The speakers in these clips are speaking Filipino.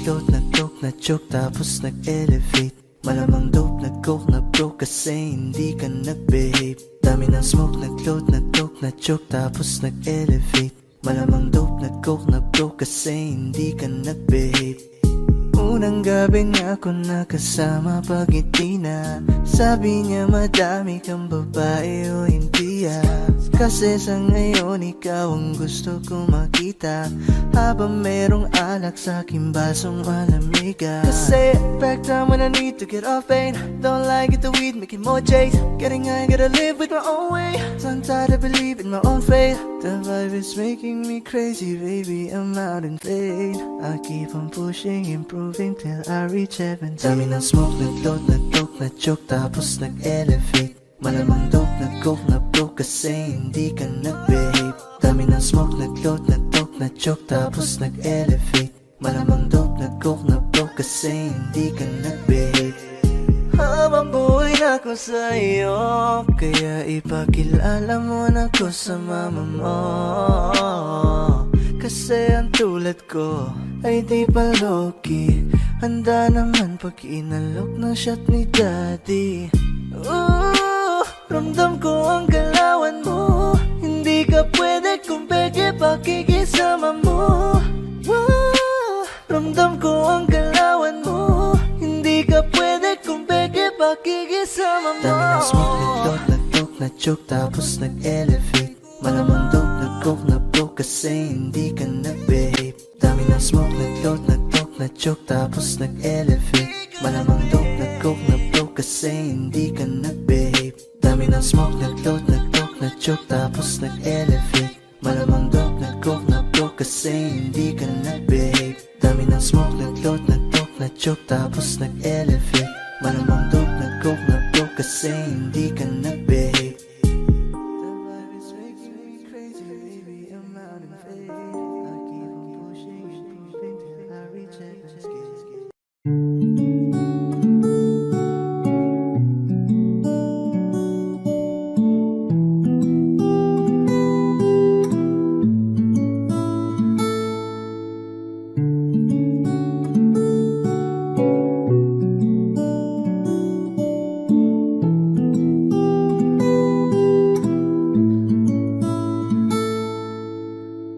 nag-float, nag-coke, na-choke, tapos nag-elevate. Malamang dope, nag-coke, na-broke kasi hindi ka nag-behave. Dami ng smoke, nag-float, nag-coke, na-choke, tapos nag-elevate. Malamang dope, nag-coke, na-broke kasi hindi ka nag-behave. Unang gabi niya ako nakasama pag ngiti na. Sabi niya madami kang babae o hindi Kasi sa ngayon ikaw ang gusto kong makita. Habang merong alak sa aking basong malamig Kasi back time when I need to get off pain. Don't like it the weed, making more chase. Getting high, gotta live with my own way. So I'm tired of believing my own fate. The vibe is making me crazy, baby, I'm out in vain. I keep on pushing, improving till I reach heaven. Dami ng smoke, nag-float, nag-coke, na-choke, tapos nag-elevate. Malamang dope, nag-coke, na-broke kasi hindi ka nag-behave. Dami ng smoke, nag-float, nag-coke, na-choke, tapos nag-elevate. Malamang dope, nag-coke, na-broke kasi hindi ka nag-behave. Habang buhay na ako sa'yo, kaya ipakilala mo na ko sa mama mo. Kasi ang tulad ko ay di pa low-key. Handa naman pag inalok ng shot ni daddy. Ramdam ko ang galawan mo. Hindi ka pwede kung peke pakikisama mo. Ramdam ko ang galawan mo. Hindi ka pwede kung peke pakikisama mo. Dami ng smoke, nag-float, nag-coke, na-choke, tapos nag-elevate. Malamang dope, nag-coke, na-broke kasi hindi ka nag-behave. Dami ng smoke, nag-float, nag-coke, na-choke, tapos nag-elevate. Malamang dope, nag-coke, na-broke kasi hindi ka nag-behave. Dami ng smoke, nag-float, nag-coke, na-choke, tapos nag-elevate. Malamang dope, nag-coke, na-broke kasi hindi ka nag-behave. Dami ng smoke, nag-float, nag-coke, na-choke, tapos nag-elevate. Malamang dope, nag-coke, na-broke kasi hindi ka nag-behave. The vibe is making me crazy, baby, I'm out in vain. I keep on pushing, improving till I reach heaven's gate.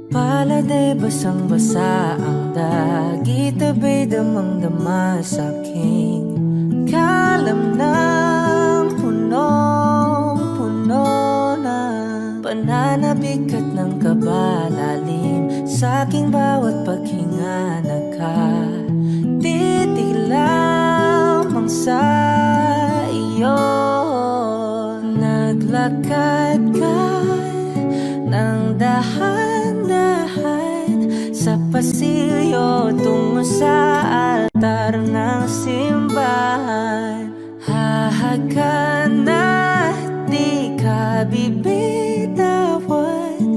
Palade basang-basa ang dagit, abay damang-dama sa'king kalamnang punong-puno na pananabik at ng kabalalim sa'king bawat paghinga. Nakatitig lamang sa iyo. Naglakad ka ng dahan-dahan sa pasilyo tungo sa altar ng simbahan. Hahagan at di ka bibitawan.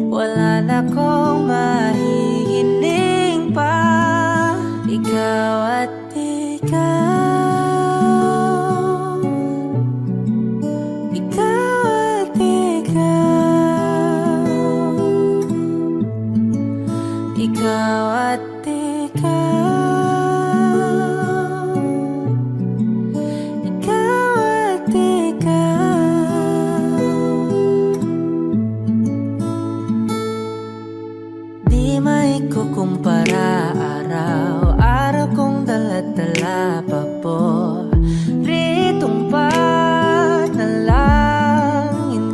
Wala na kong mahihiling pa. Ikaw at ikaw, ikaw at ikaw, ikaw at ikaw, ikaw at ikaw. Di maikukumpara, araw-araw kong dala-dala pa po ritong panalangin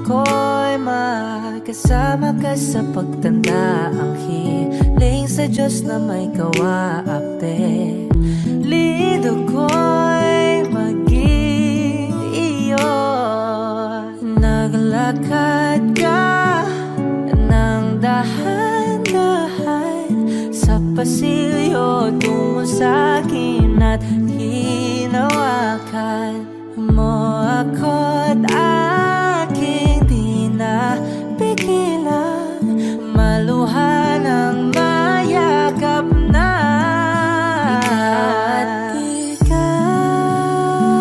ko'y makasama ka sa pagtanda. Ang hiling sa Diyos na may kawaapte, lido ko'y maging iyo. Naglakad ka ng dahan-dahan sa pasilyo tungo sa'kin at hinawakan mo ako't aking di na pigilan. Maluhan ang mayakap na ikaw at ikaw,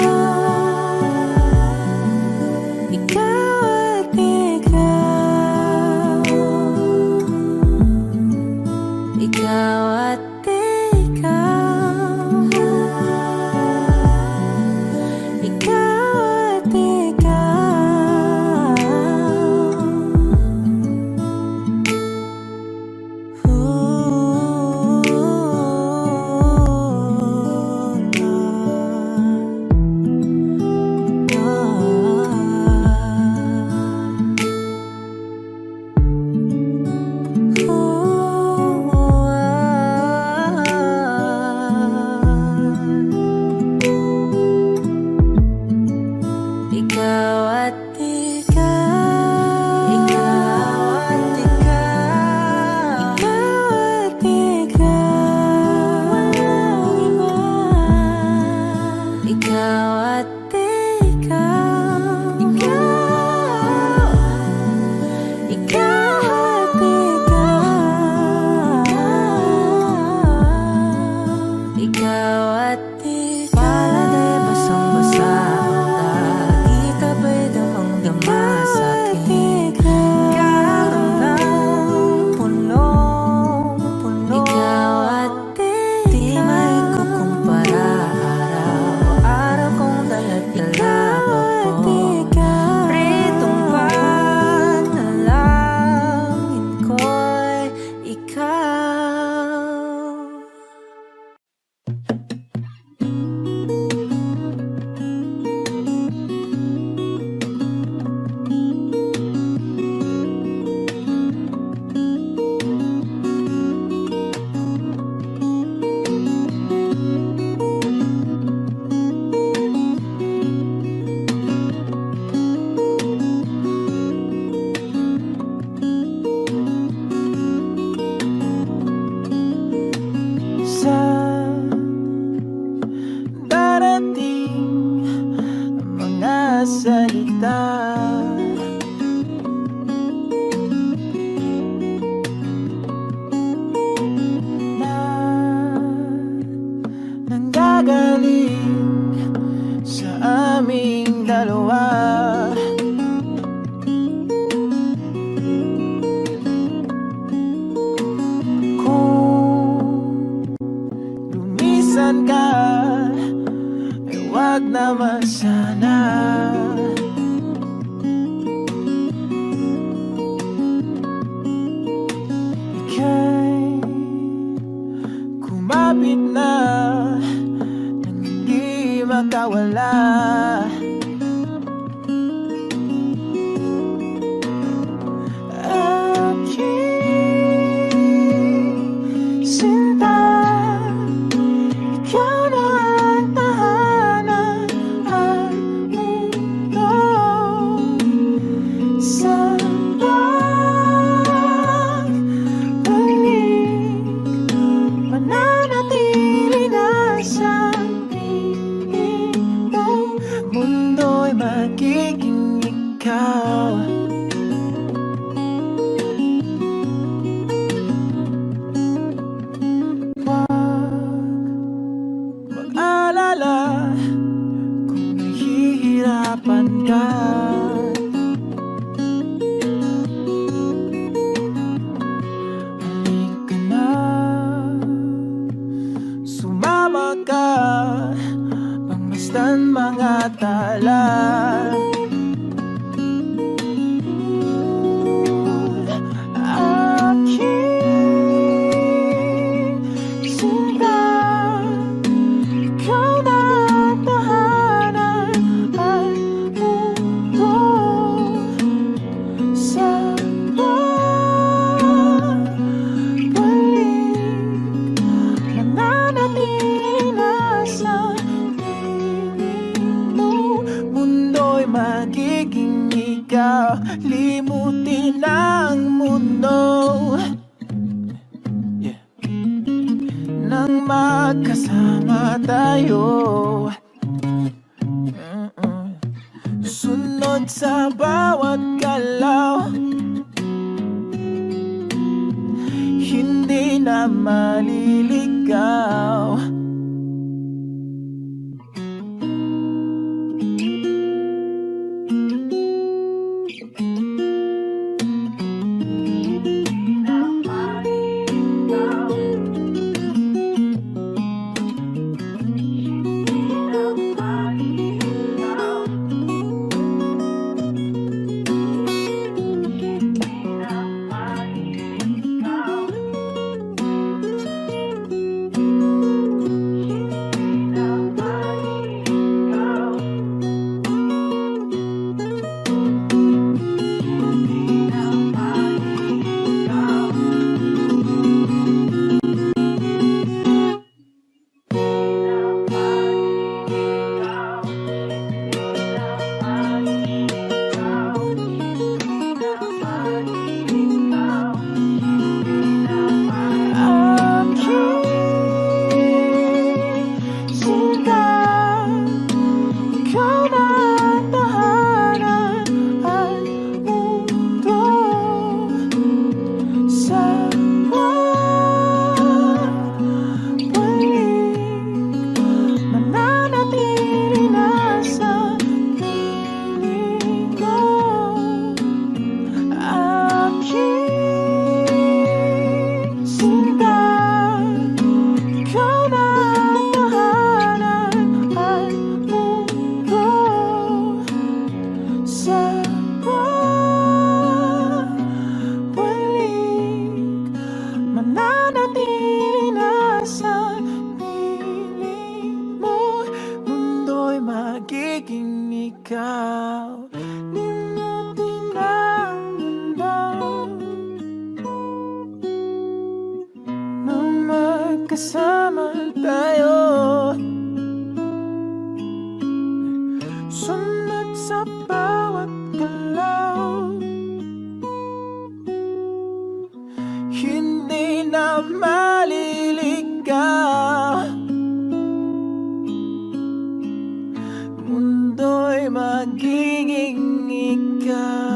ikaw at ikaw, ikaw at ikaw, at ikaw. Palagay basang-basa ang lagi sabay damang-dama sa akin. Karamdam punong-puno. Ikaw at ikaw, di maikukumpara. Araw-araw kong dala-dala pa po. Pritong panalangin ko'y ikaw. Sa darating mga salita, na nanggagaling sa aming dalawa. Kung lumisan ka, ay wag naman sana. Ika'y kumapit na nang hindi makawala. Aking sinta, ikaw na ang tahanan at mundo. Sa pagbalik, mananatili na sa piling mo. Mundo'y magiging ikaw. Mag-alala kung nahihirapan ka. Halika na, sumama ka, pangmasdan mga tala. Aking sinta, ikaw na ang tahanan at mundo. Sa pagbalik, mananatili na sa piling mo. Mundo'y magiging ikaw, limutin ang mundo. Nang magkasama tayo, sunod sa bawat galaw, hindi na maliligaw. ikaw. Di mo tinamdaman nung magkasama tayo. Sunod sa bawat galaw, hindi na maliligaw. Mundo'y magiging ikaw.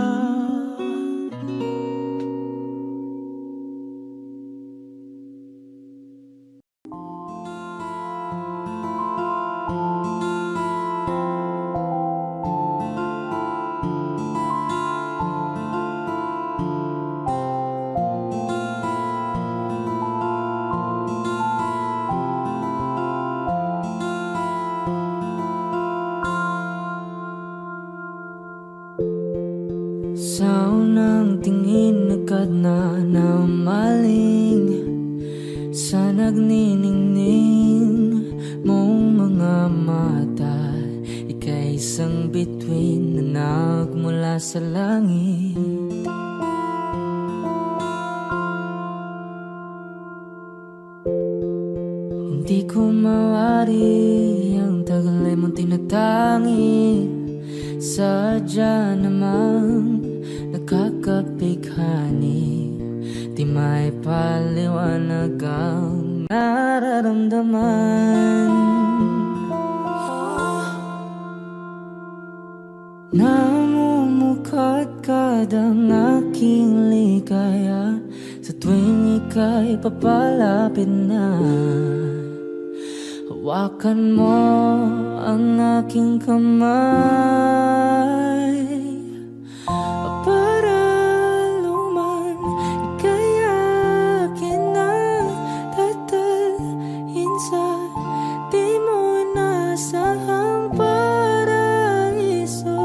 Sa unang tingin agad na namaling sa nagniningning mong mga mata. Ika'y isang bituin na nagmula sa langit. Hindi ko mawari ang tagal ay mong tinatangi. Sadya namang nakakapighani, di may paliwanag ang nararamdaman. Namumukadkad ang aking ligaya sa tuwing ika'y papalapit na. Hawakan mo ang aking kamay para luman, ika'y akin na tatalhin sa di mo inasahang paraiso.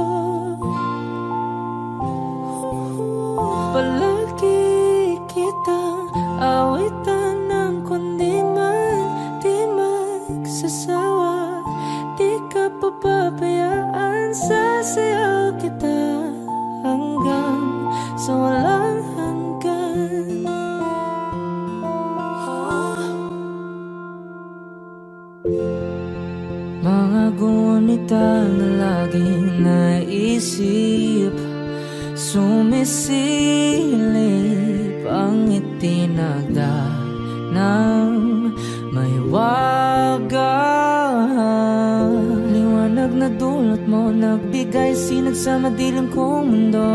Palagi kitang awitan ng kundi man di magsasawa. Di ka papabayaan, sasayaw kita hanggang sa walang hanggan. Mga gunita na laging naisip, sumisilip ang itinagda ng may wagang liwanag na dulot mo, nagbigay sinag sa madilim kong mundo.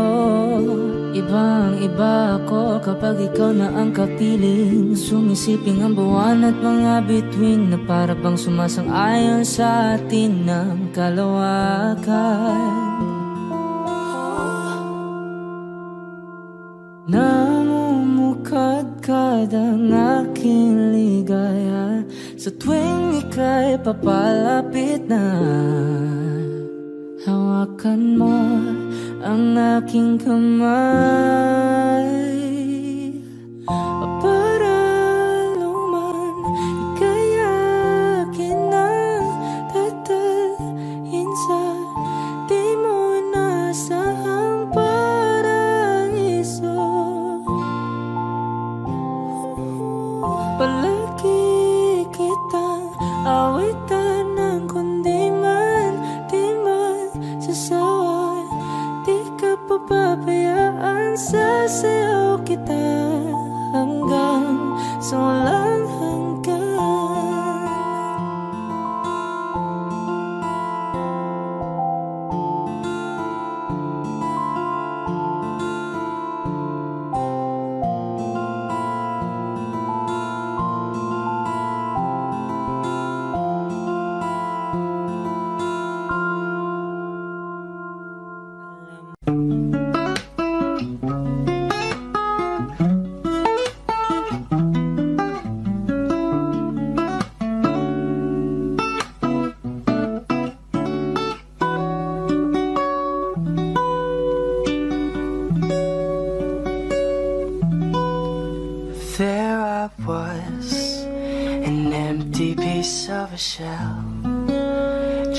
Ibang iba ako kapag ikaw na ang kapiling, sumisiping ang buwan at mga bituin na para bang sumasang-ayon sa atin ng kalawakan. Namumukadkad ang aking ligaya sa tuwing ika'y papalapit na. Hawakan mo ang aking kamay para luman, ika'y akin na tatalhin sa di mo inasahang paraiso. Palagi kitang awitan ng kundi man di magsasawa. Di ka papabayaan, sasayaw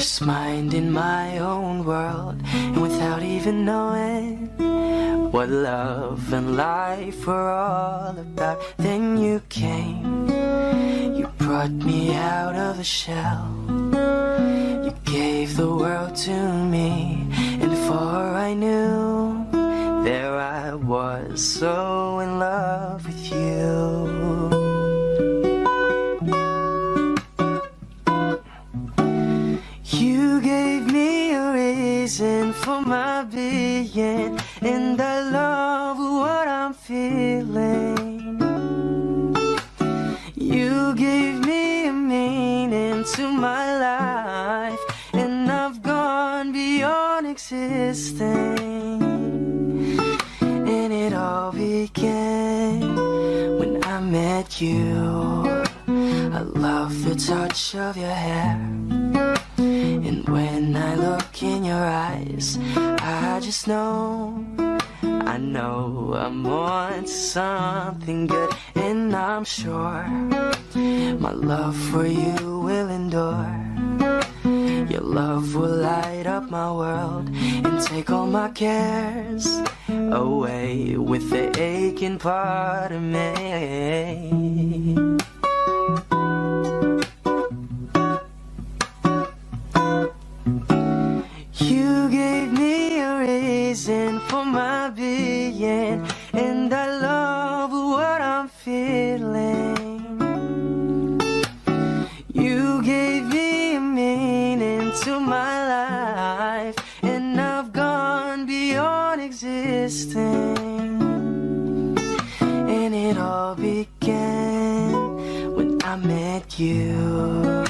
just minding my own world, and without even knowing what love and life were all about, then you came. You brought me out of the shell. You gave the world to me, and before I knew, there I was, so in love with you. You gave me a reason for my being, and I love what I'm feeling. You gave me a meaning to my life, and I've gone beyond existing. And it all began when I met you. I love the touch of your hair, and when I look in your eyes, I just know, I know I'm on to something good. And I'm sure my love for you will endure. Your love will light up my world and take all my cares away with the aching part of me. You gave me a reason for my being, and I love what I'm feeling. You gave me a meaning to my life, and I've gone beyond existing. And it all began when I met you.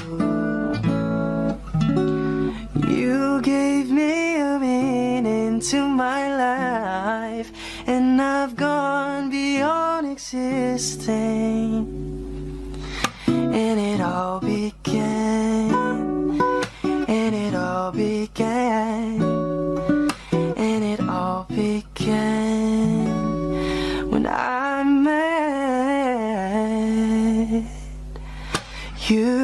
You gave me a meaning to my life, and I've gone beyond existing. And it all began, and it all began, and it all began when I met you.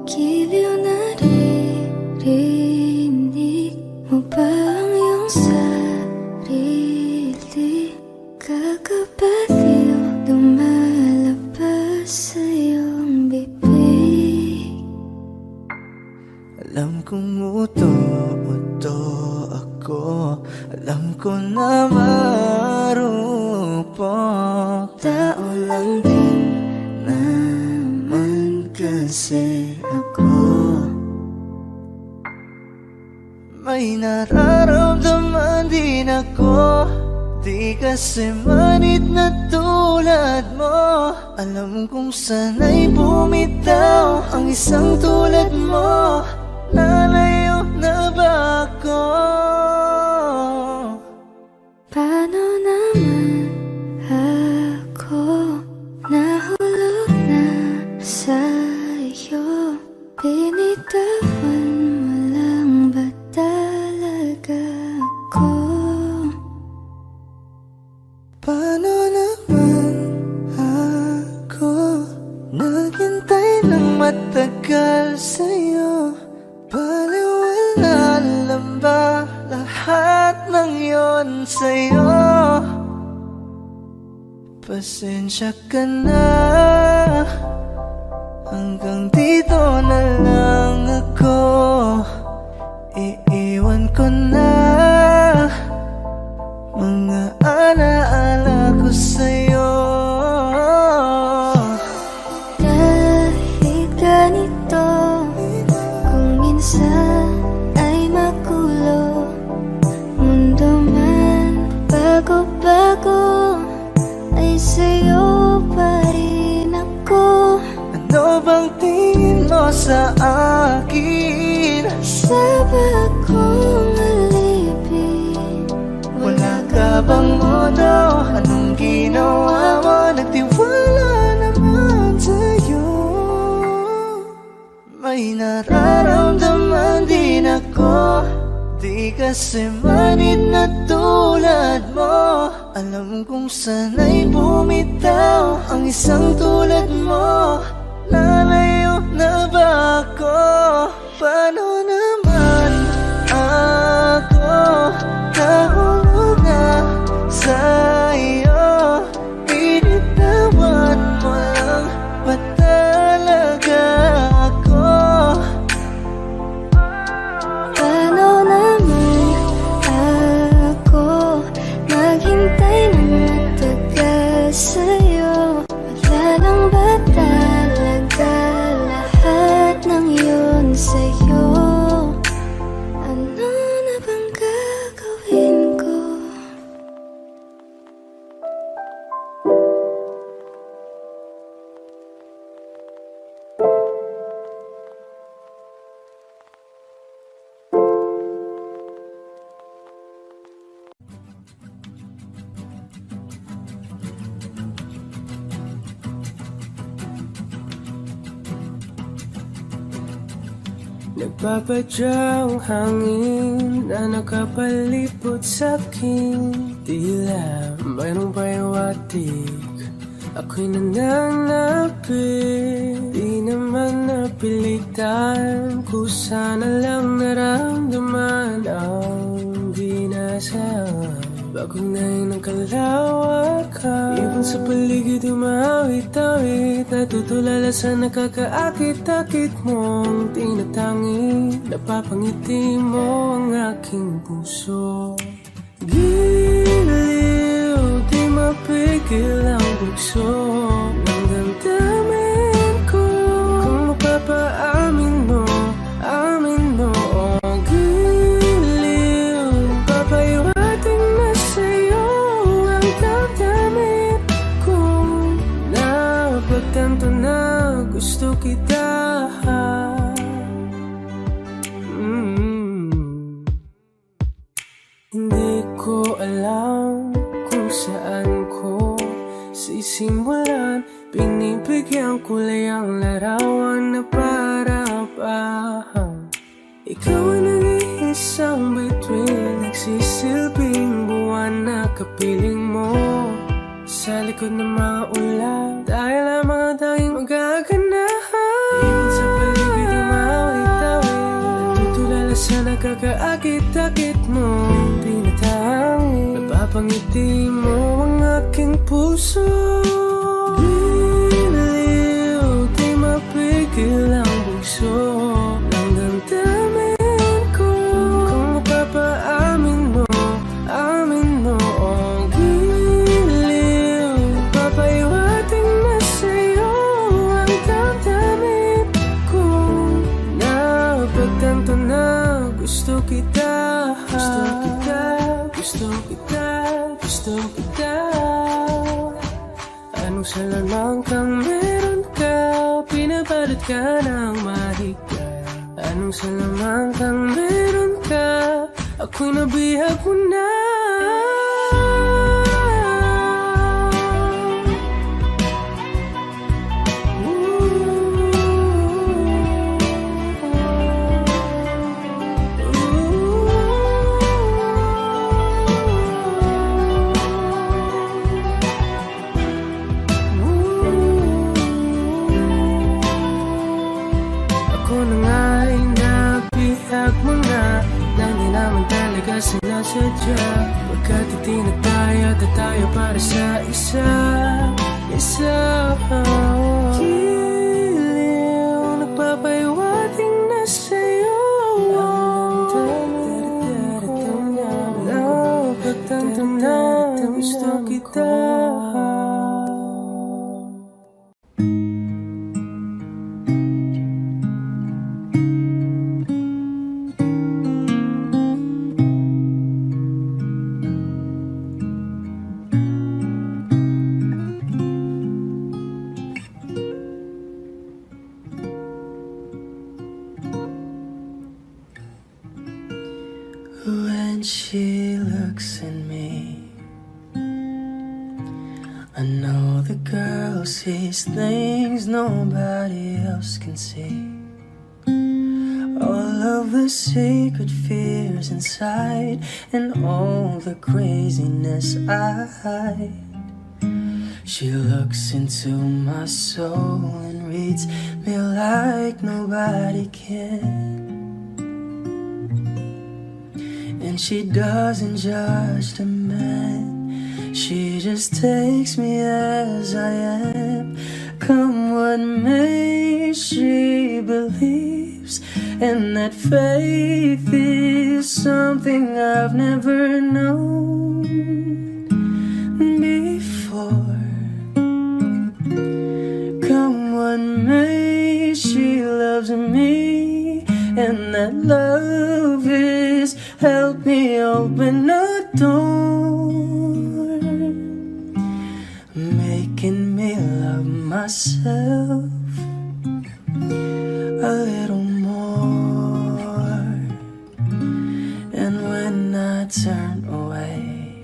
giliw naririnig mo ba ang iyong sarili? Kakabaliw lumalabas sa iyong bibig. Alam kong uto ako, alam ko na marupok. Tao lang din naman kasi ako. May nararamdaman din ako, di kasi manid na tulad mo. Alam kong sana'y bumitaw ang isang tulad mo. Lalayo na ba ako? Paano naman ako nahulog na sa'yo? Binitawan mo lang ba talaga ako? Paano naman ako naghintay ng matagal sa'yo? Baliwala lang ba lahat ng yon sa'yo? Pasensya ka na, hanggang dito na lang ako. Iiwan ko na mga alaala ko sa'yo. Kahit ganito, kung minsan ay magulo, mundo man bago-bago, ay sa'yo pa rin ako. Ano bang tingin mo sa akin? Saba akong alipin. Wala ka bang modo? Anong ginawa mo? Nagtiwala naman sa'yo. May nararamdaman din ako, di kasi manid na tulad mo. Alam kong sana'y bumitaw ang isang tulad mo. Lalayo na ba ako? Paano naman ako nahulog na sa'yo? Binitawan mo lang ba talaga ako? Paano naman ako naghintay ng matagal sa'yo? Wala lang ba talaga lahat ng yun sa'yo? Ano na bang gagawin ko? Nagpapadyang hangin na nakapalipot sa'king tila mayroong pahiwatig. Ako'y nananapit, di naman napilitan. Kusa na lang naramdaman ang ginasaan. Bagong ngayon ang kalawakan, ibon sa paligid umawit-awit. Natutulala sa nakakaakit-akit mong tinatangi. Napapangiti mo ang aking puso. Giliw, di mapigil ang bugso ng damdamin ko. Kung mapapaamin mo, amin mo. Oh, giliw, papahiwating na sa'yo ang damdamin ko. Napagtanto na gusto kita. Hindi ko alam kung saan ko sisimulan. Binibigyan ko lang ang larawan na para-parahan. Ikaw ang nag-iisang bituin, nagsisilbing buwan na kapiling mo. Sa likod ng mga ulan, dahil lamang ang tanging magaganahan. Ibon sa paligid sa nakakaakit-akit mo Tinatangi, napapangiti mo ang aking puso Giliw, di mapigil ang bugso ng damdamin ko Kung mapapaamin mo, amin mo oh, giliw, papaiwating na sa'yo ang damdamin ko Napagtanto na gusto kita Gusto kita, gusto kita, gusto kita Anong salamang kang meron ka Pinabalot ka ng mahigpit Anong salamang kang meron ka Ako'y nabihag mo na Sinasadya Pagkat itinag tayo at tayo para sa isa Giliw, nagpapaiwating na sa'yo Napagtanto na gusto kita When she looks at me, I know the girl sees things nobody else can see. All of the secret fears inside and all the craziness I hide. She looks into my soul and reads me like nobody can. And she doesn't judge the man, she just takes me as I am. Come what may, she believes, and that faith is something I've never known before. Come what may, she loves me, and that love is help me open a door, making me love myself a little more. And when I turn away,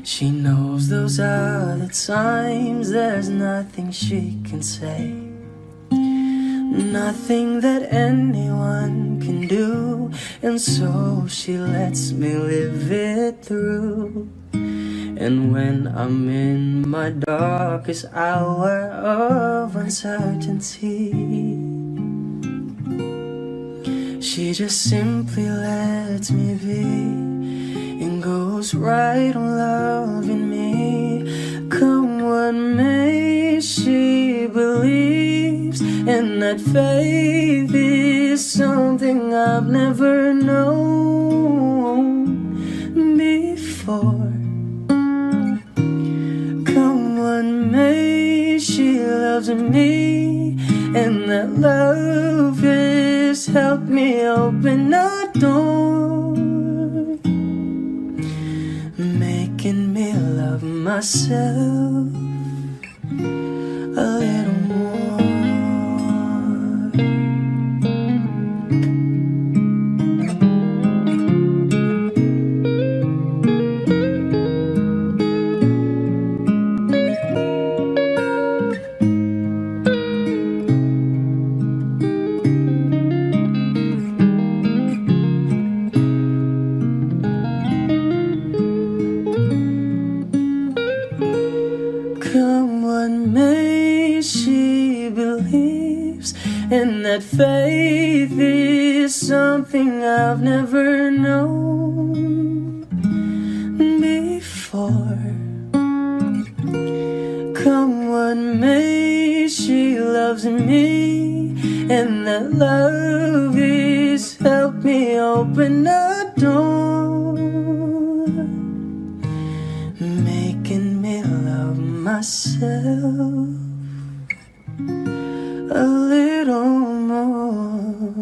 she knows those are the times there's nothing she can say, nothing that anyone can do, and so she lets me live it through. And when I'm in my darkest hour of uncertainty, she just simply lets me be and goes right on loving me. Come what may, she believes, and that faith is something I've never known before. Come what may, she loves me, and that love has helped me open a door, making me love myself a little more. Come what may, she And that faith is something I've never known before. Come what may, she loves me, and that love is help me open a door, making me love myself a little more.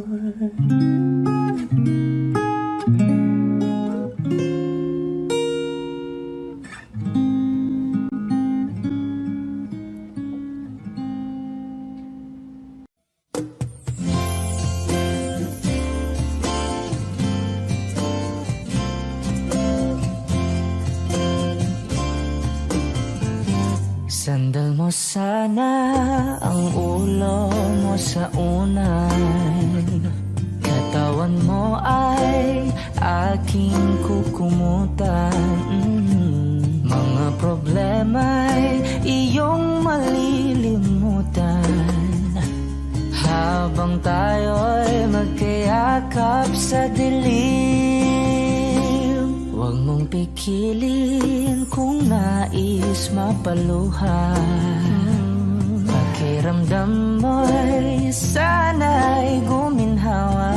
Sandal mo sana ang ulo mo sa unay, katawan mo ay aking kukumutan. Mga problema'y iyong malilimutan habang tayo'y magkayakap sa dilim. Huwag mong pikilin kung nais mapaluhan. Pakiramdam mo'y sana'y guminhawa.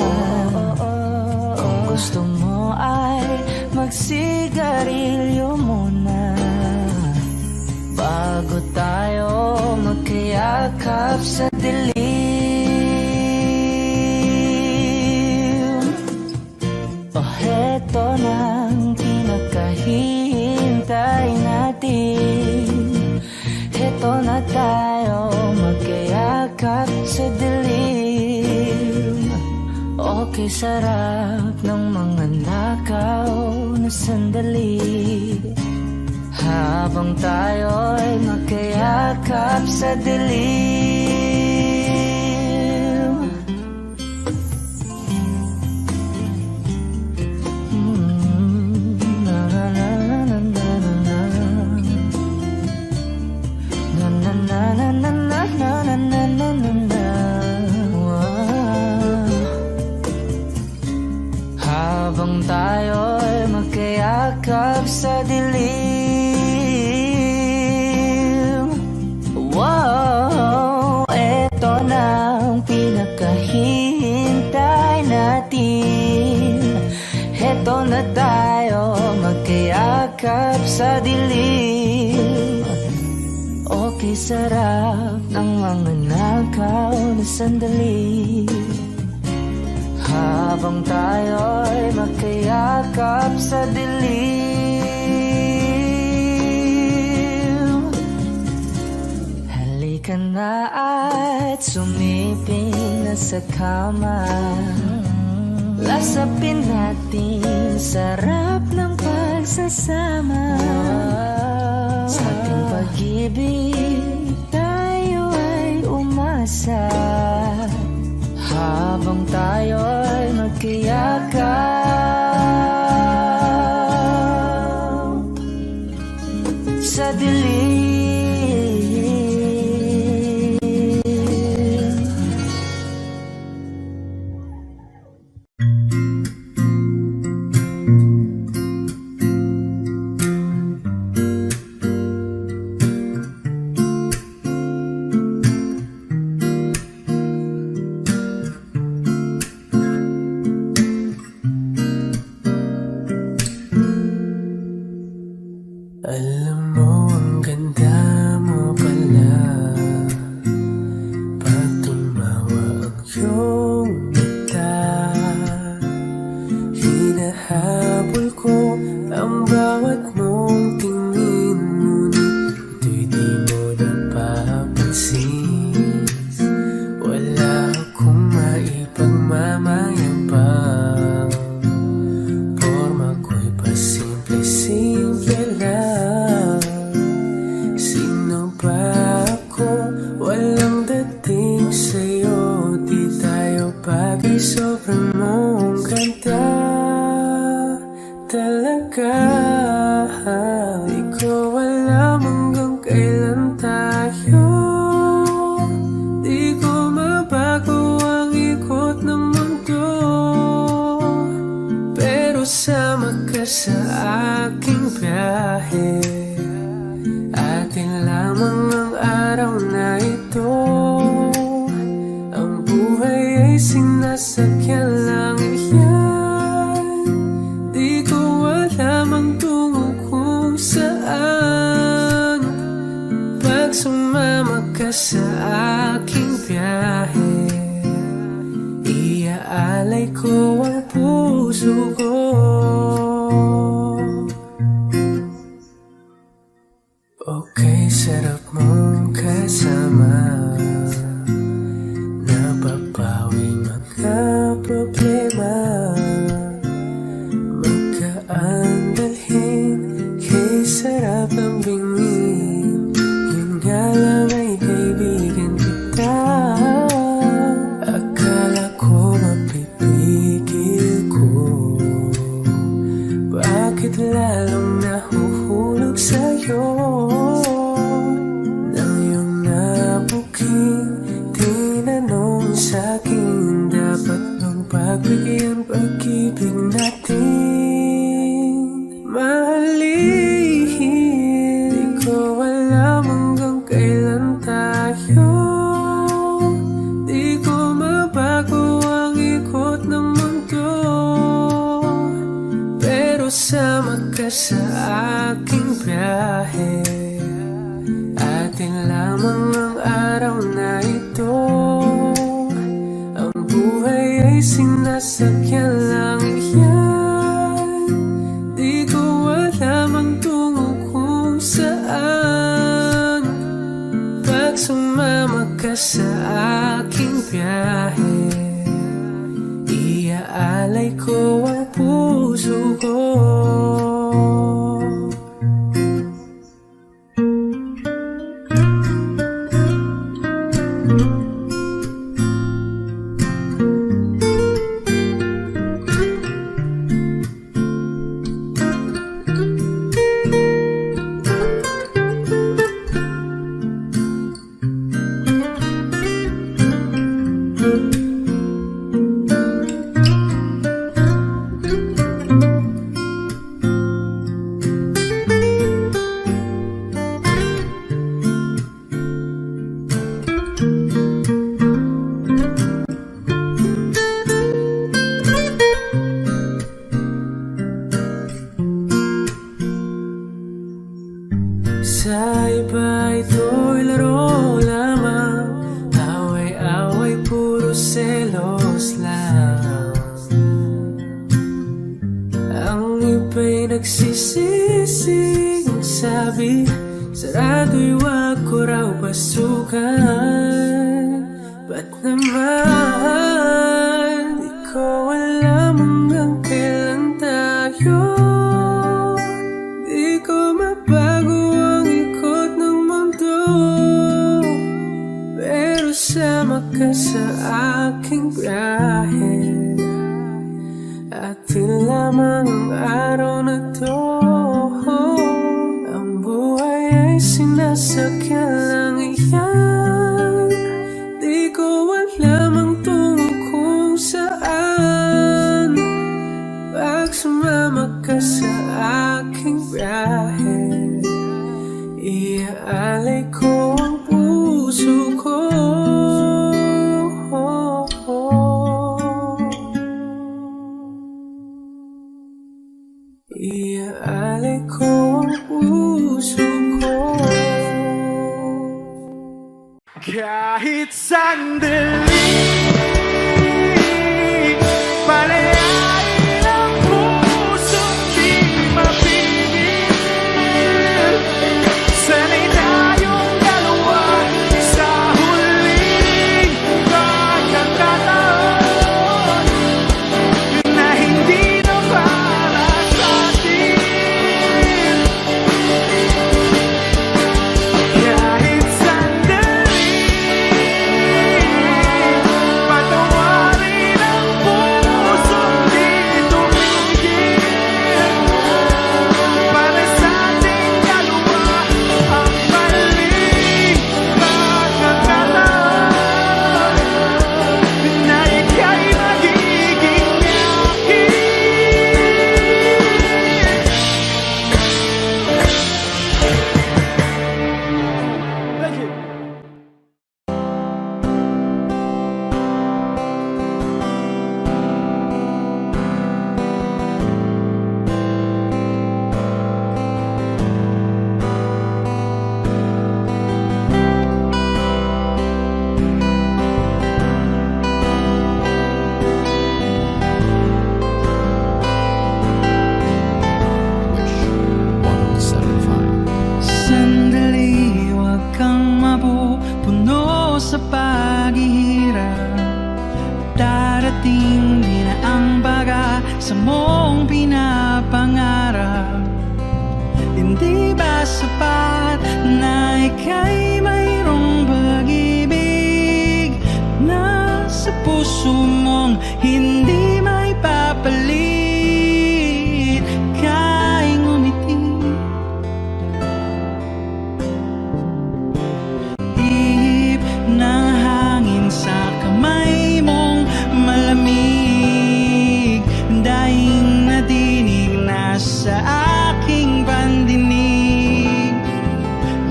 Kung gusto mo ay magsigarilyo muna bago tayo magkayakap sa dilim. Heto nang pinakahihintay natin. Heto na tayo magkayakap sa dilim. Okay, sarap ng mga nakaw na sandali habang tayo'y magkayakap sa dilim. Habang tayo'y magkayakap sa dilim. Wow, eto na ang pinakahihintay natin. Eto na tayo magkayakap sa dilim. Okay, sarap ng mga nakaw na sandali habang tayo'y magkayakap sa dilim. Halika na at sumiping na sa kama. Lasapin natin sarap ng pagsasama. Sa ating pag-ibig tayo ay umasa habang tayo'y magkayakap sa dilim. ay sinasakyan lang yan. Di ko alam ang tungo kung saan. Pag sumama ka sa aking biyahe, iaalay ko ang puso ko. Okay, sarap mong kasama, napapawi mga problema. Magkaan dalhin, kay sarap ang bingin. Yun nga lang ay kaibigan kita. Akala ko mapipigil ko, bakit lalong nahuhulog sa'yo? Nang iyong nabuking tinanong sa'kin, dapat bang pagbigyan pag-ibig natin? Mahalin, di ko alam hanggang kailan tayo. Di ko mabago ang ikot ng mundo, pero sama ka sa aking biyahe. Atin lamang ang araw na ito. Ang buhay ay sinasakyan lang yan. Di ko alam ang tungo kung saan. Pag sumama ka sa aking biyahe, iaalay ko ang puso ko. Sa iba ito'y laro lamang, away-away puro selos lang. Ang iba'y nagsisising sabi, sarado'y wag ko raw pasukan. Ba't naman di ko alam hanggang kailan tayo? Di ko mabago ang ikot ng mundo, pero sama ka sa aking biyahe. Atin lamang ang araw na to. Ang buhay ay sinasakyan lang iyan. Di ko alam ang tungo kung saan. Pag sumama ka sa aking biyahe, iaalay ko ang puso ko. Iaalay ko ang puso ko. Kahit sandali, palayain ang puso't di mapigil. Sanay tayong dalawa sa huling pagkakataon na hindi na para sa atin. Kahit sandali, patawarin ang puso. tindi na ang baga sa mong pinapangarap. Hindi ba sapat na ika'y mayroong pag-ibig na sa puso mong hindi may papalit? Ka'y ngumiti, ihip ng hangin sa kamay mong malamig, daing nadinig na sa aking pandinig.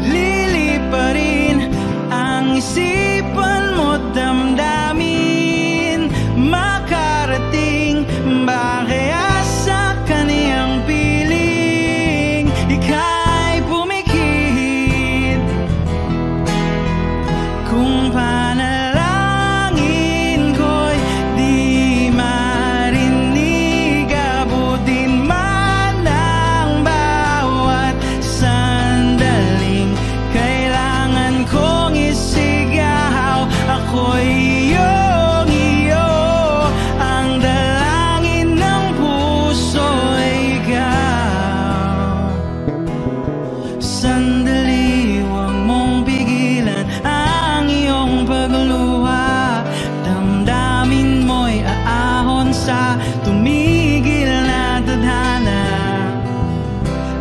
Liliparin ang isipan mo, damdamin, makarating ba kaya sa kaniyang piling? Ika'y pumikit kung panalangin ko'y di marinig. Abutin man ang bawat sandaling kailangan kong isigaw. Ako'y iyong iyo, ang dalangin ng puso ay ikaw. Sandali, huwag mong pigilan ang iyong pagluha. Damdamin mo'y aahon sa tumigil na tadhana.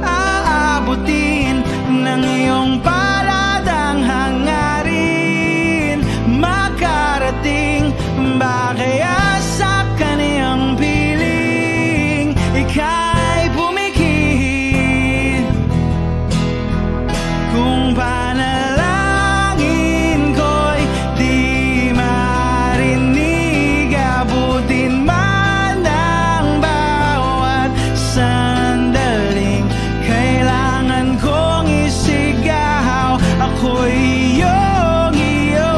Aabutin ng iyong paradang hangarin, makarating ba kaya sa kaniyang piling? Ika'y pumikit kung panalangin ko'y di marinig. Abutin man ang bawat sandaling kailangan kong isigaw. Ako'y iyong iyo,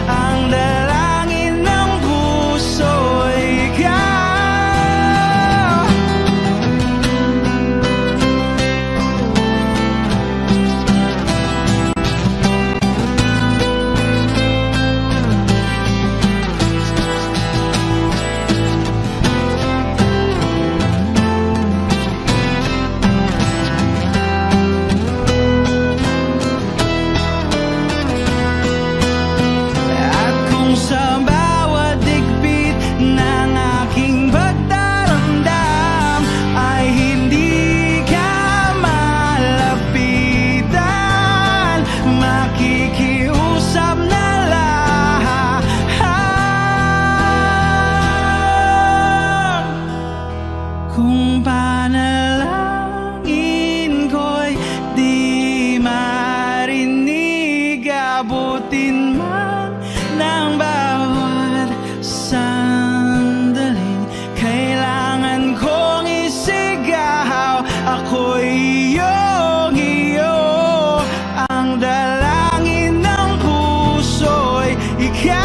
ang dalangin ng puso ay ikaw. At kung sa bawat digpit ng aking pagdaramdam ay hindi ka malapitan, makikiusap na lang. Kung panalangin ko'y di marinig, abutin man ng bawat sandaling kailangan kong isigaw. Ako'y iyong iyo, ang dalangin ng puso'y ikaw.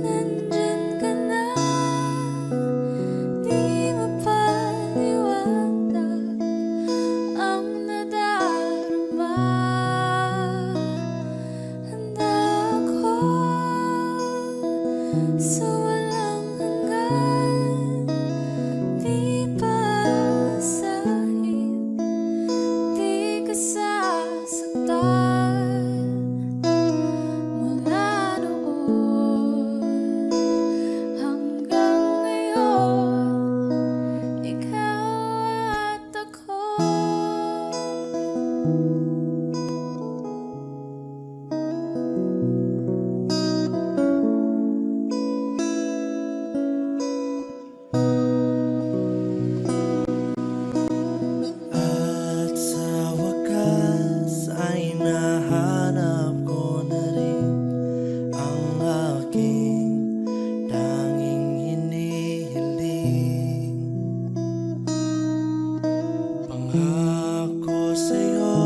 nandyan ka na. Di mapaliwanag ang nadarama. Handa ako sa walang hanggan. Di pasahin, di ka sasaktan. Mula noon hanggang ngayon, ikaw at ako. At sa wakas ay nahanap ko na rin ang aking tanging hinihiling. Pangako sa'yo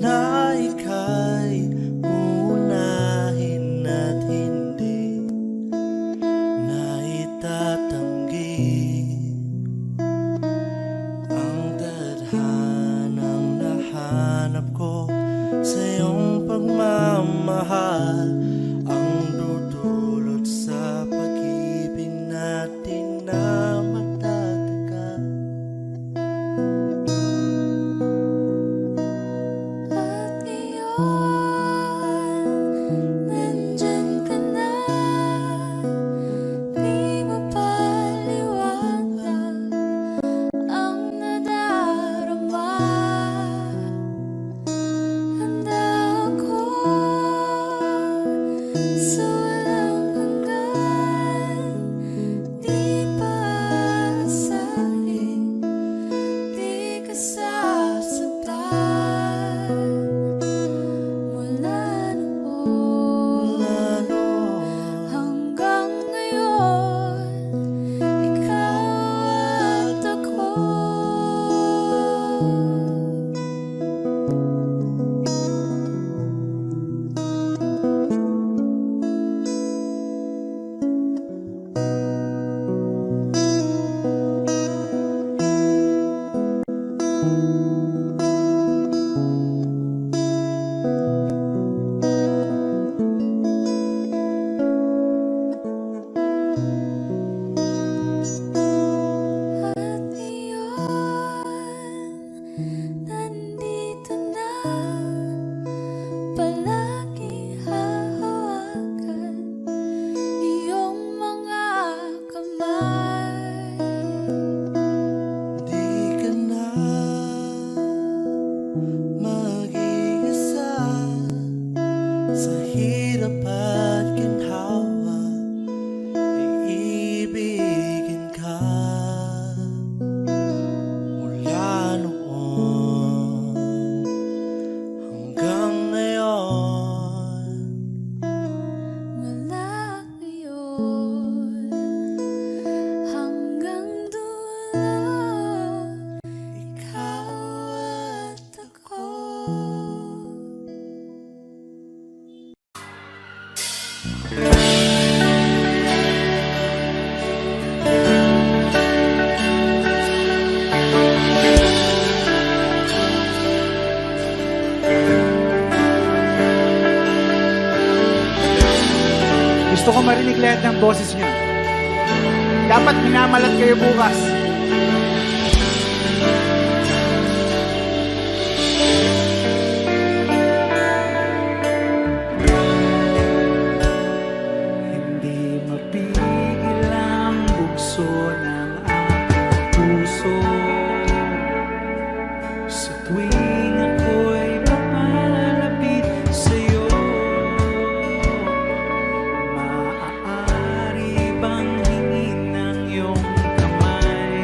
na ika'y uunahin at hindi na itatanggi ang tadhanang nahanap ko sa iyong pagmamahal, ang dudulot sa pag-ibig natin na matatagal. At ngayon, nandyan ka na. Di mapaliwanag ang nadarama. Handa ako sa walang hanggan. Di pasahin, di ka sasaktan. Mula noon hanggang ngayon, ikaw at ako. At ngayon, nandito na. Palagi hahawakan iyong mga kamay. Di ka na mag-iisa sa hirap at ginhawa, iibigin ka. Mula noon hanggang ngayon, Mula ngayon hanggang dulo, ikaw at ako. Gusto ko marinig lahat ng boses niyo. Dapat minamalat kayo bukas. Hindi mapigil ang bugso ng aking puso sa tuwing ako'y papalapit sa'yo. Maaari bang hingin ng iyong kamay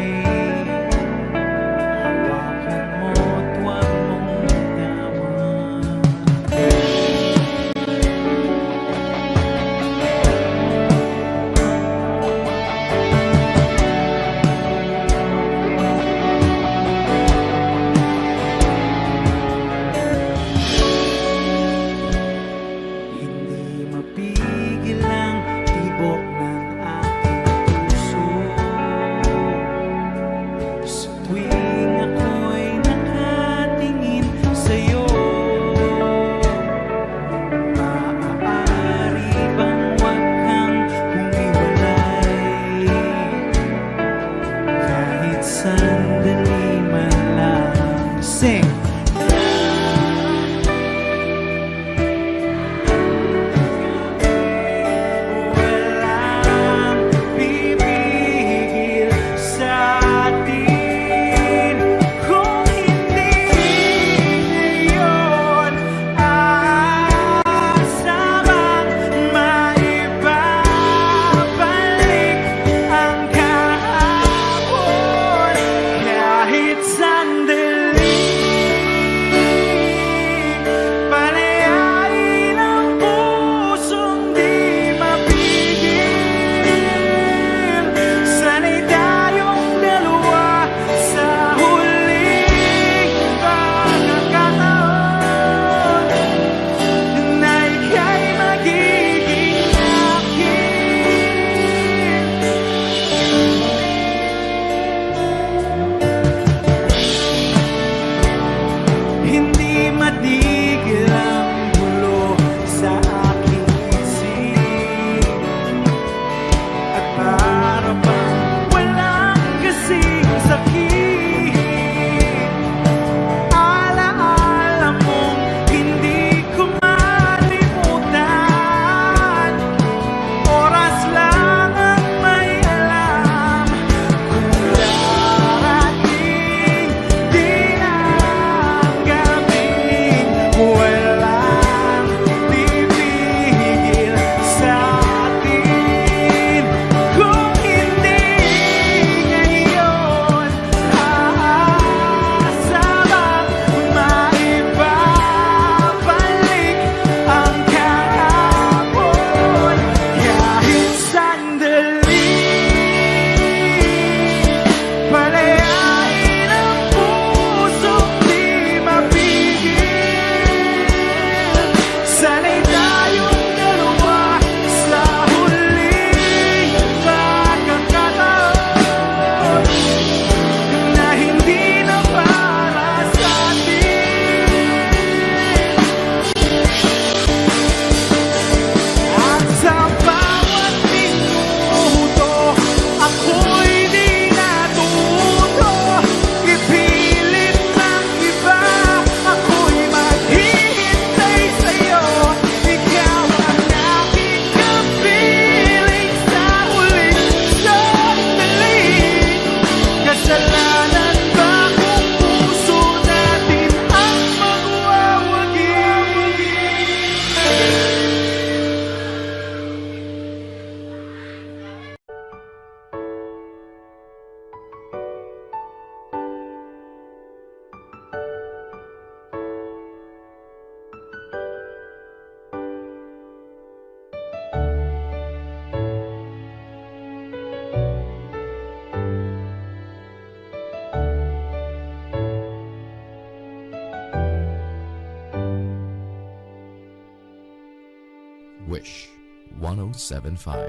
107.5.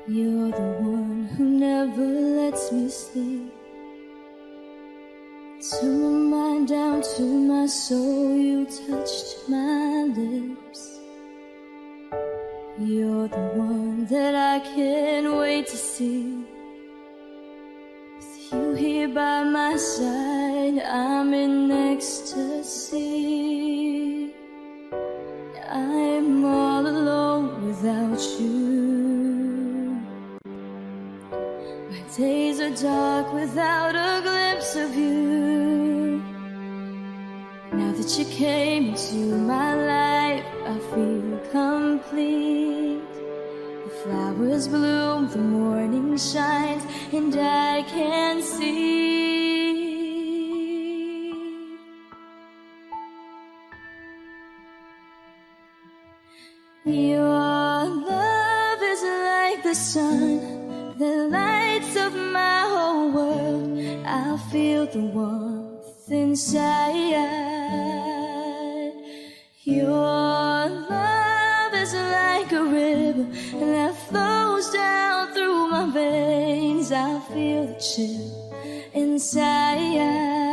You're the one who never lets me sleep. Turn my mind down to my soul, you touched my lips. You're the one that I can't wait to see. With you here by my side, I'm in ecstasy. I'm all alone without you. My days are dark without a glimpse of you. Now that you came into my life, I feel complete. The flowers bloom, the morning shines, and I can see. Your love is like the sun that lights up my whole world. I feel the warmth inside. Your love is like a river that flows down through my veins. I feel the chill inside.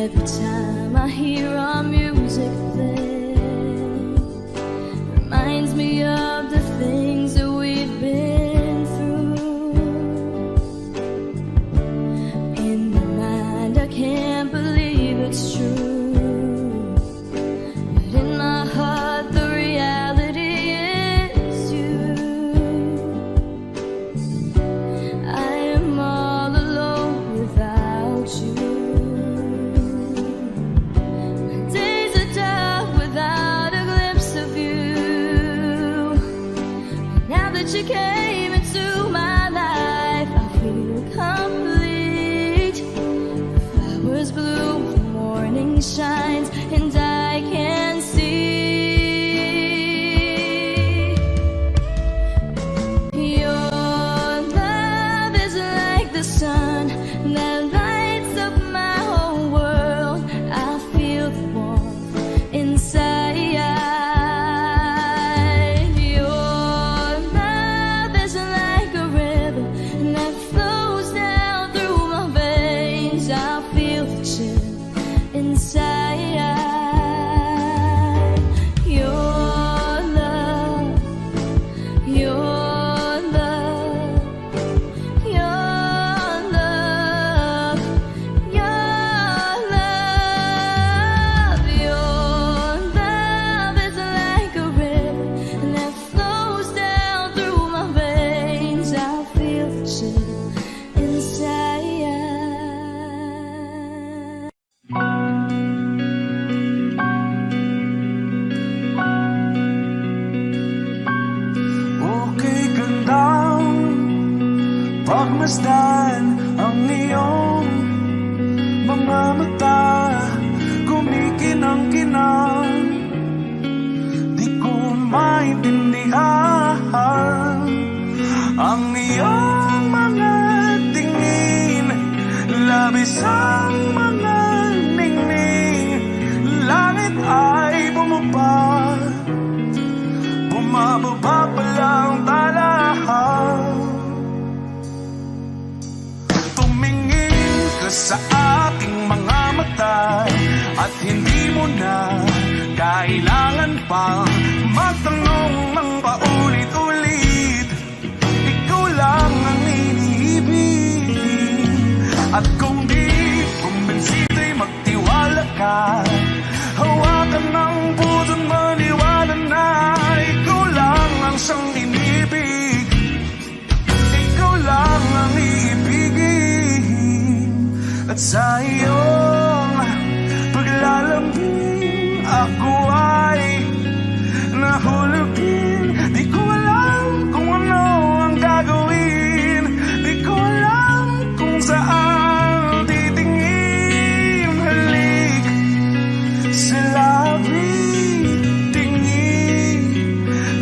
Every time I hear our music play, reminds me of the things that we've been through. In my mind, I can't believe it's true, but in my heart, the reality is you. I am all alone without you. You came into my life, I feel complete. The flowers bloom, the morning shines, and I can see. Your love is like the sun that lights up my whole world. I feel the warmth inside. Pagmasdan ang iyong mga mata, kumikinang-kinang. Di ko maintindihan ang iyong mga tingin, labis ang mga ningning. Langit ay bumaba, bumababa pa lang talahan. Sa aking mga mata, at hindi mo na kailangan pang magtanong ng paulit-ulit. Ikaw lang ang iniibig, at kung di kumbensito'y magtiwala ka. Hawakan ng puso't maniwala na ikaw lang ang siyang inibig. Ikaw lang ang iibigin. At sa iyong paglalambing, ako ay nahulugin. Di ko alam kung ano ang gagawin, di ko alam kung saan titingin. Halik sa labi, tingin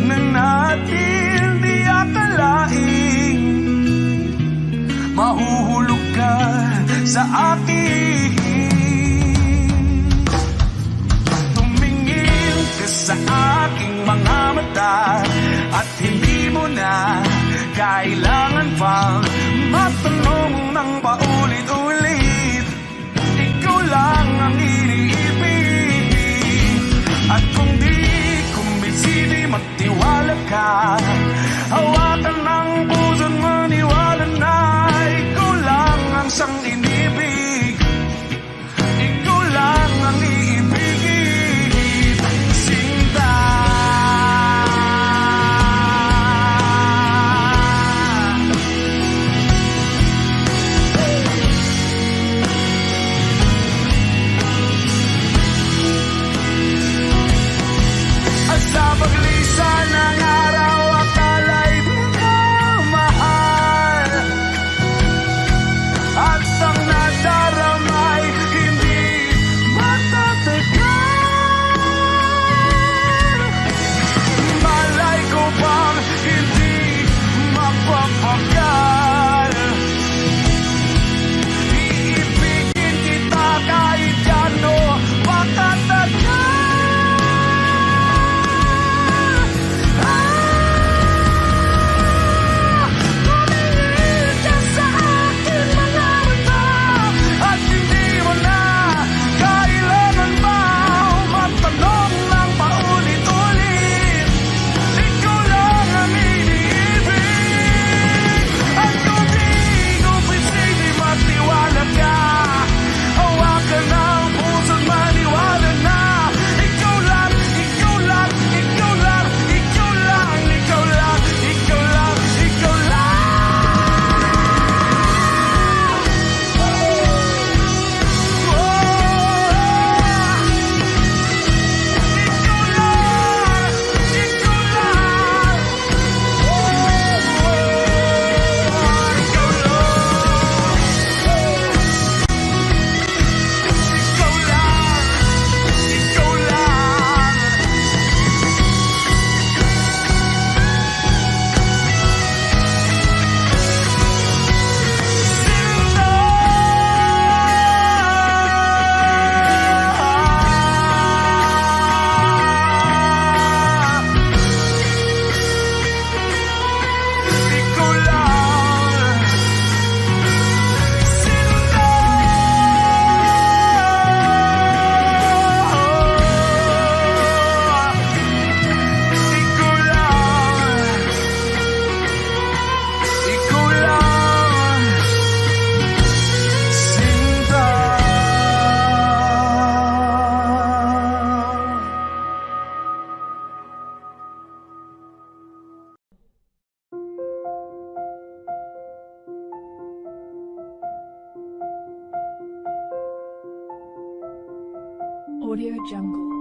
na natin sa akin. Tumingin ka sa aking mga mata at hindi mo na kailangan pang matanong ng paulit-ulit. Ikaw lang ang iniibig. At kung di kumbisini magtiwala ka, hawakan ng puso't maniwala na ikaw lang ang siyang inibig. Ikaw lang ang iibigin, Sinta. At sa paglisan ng araw, akala'y di ka mahal. At ang nadaramay hindi matatagal. Malay ko bang hindi mapapagal. Iibigin kita kahit gano makatagal. Tumingin ka sa aking mga mata at hindi mo na kailangan pa matanong ng paulit-ulit. Ikaw lang ang iniibig. At kung di kumbisini magtiwala ka, hawakan ng puso't maniwala na ikaw lang, ikaw lang, ikaw lang, ikaw lang, ikaw lang, ikaw lang, ikaw lang. Audio Jungle.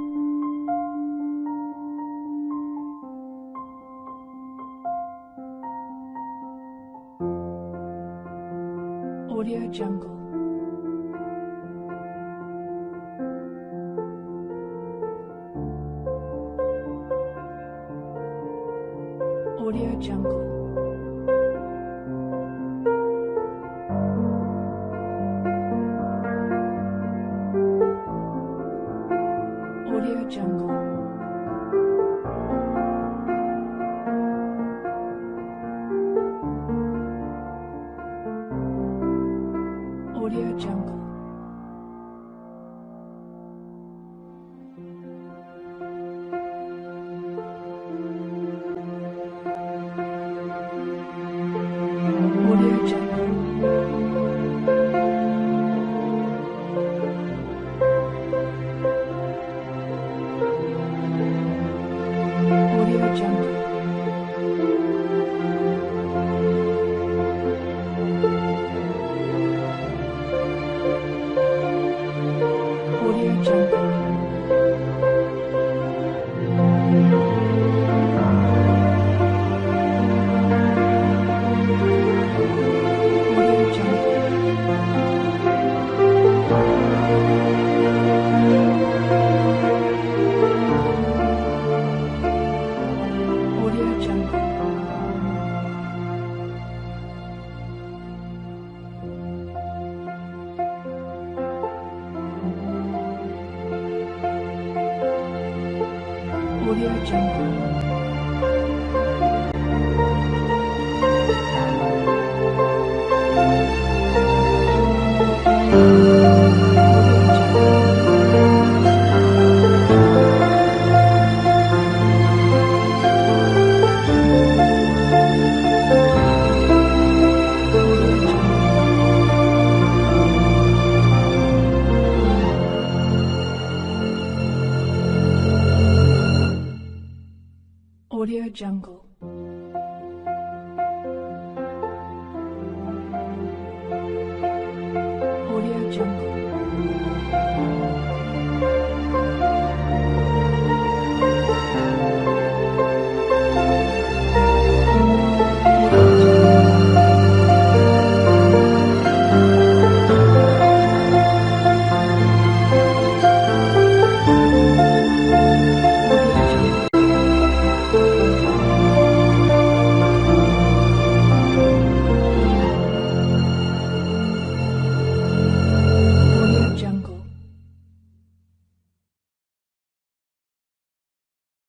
Audio Jungle. Audio Jungle. Audio Jungle. Audio Jungle. Audio Jungle. Audio Jungle. Audio Jungle. Audio Jungle. Audio Jungle.